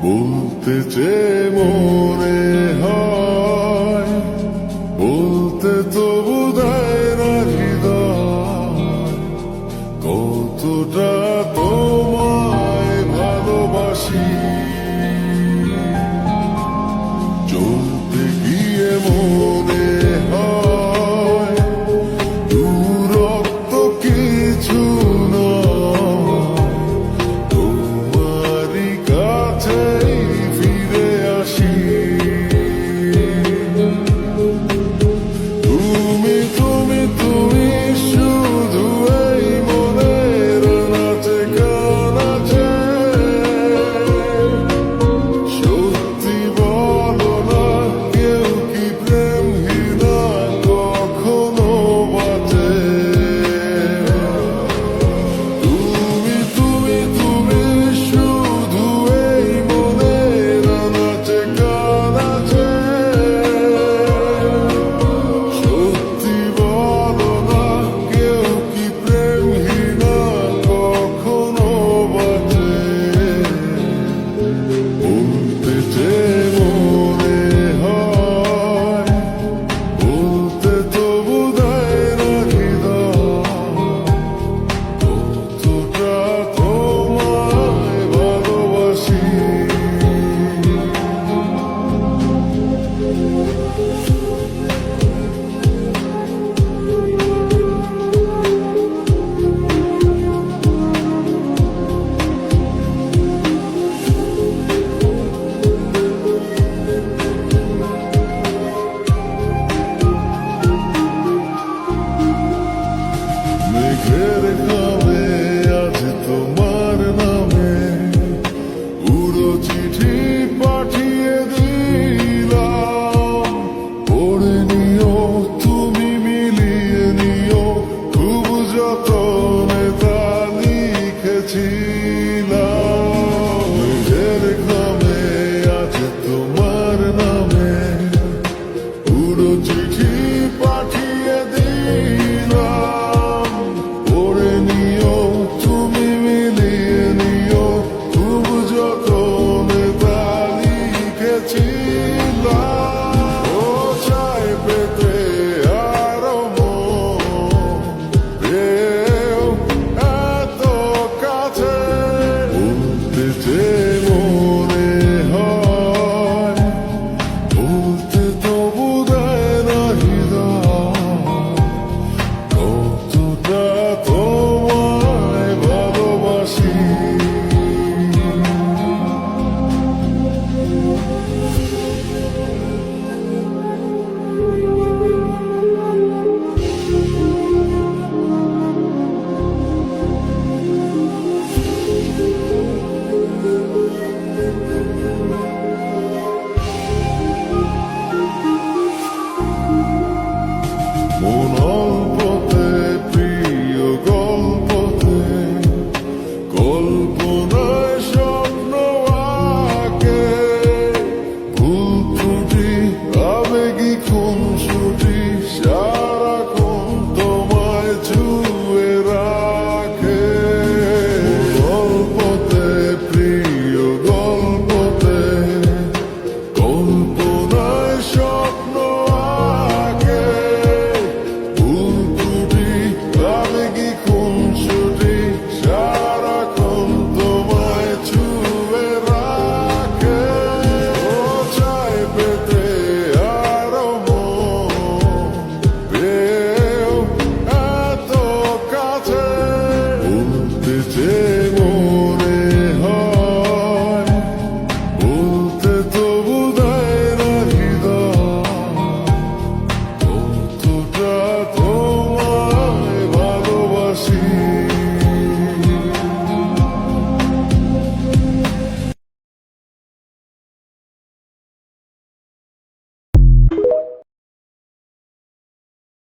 বলতে যে মনে হয় বলতে তো বোধহয় না হৃদয় কতটা তোমায় ভালোবাসি। চলতে গিয়ে মনে হয় দূরত্ব কিছু নয়, তোমারই কাছেই ফিরে আসি। তুমি তুমি তুমি শুধু এই মনের নাচে গানাচে, সত্যি বলো না কেউ কি প্রেমহীনা কখনো বাঁচে? তুমি তুমি তুমি শুধু এই মনের নাচে গানাচে, সত্যি বলো না কেউ কি প্রেমহীনা কখনো বাঁচে? বলতে যে মনে হয় বলতে তো বোধহয় না হৃদয় কতটা তোমায় ভালোবাসি। মেঘের খামে আজ তোমার নামে পুরো চিঠি পাঠিয়ে দিলাম, পড়ে নিও তুমি মিলিয়ে নিও খুব যতনে তা লিখেছি।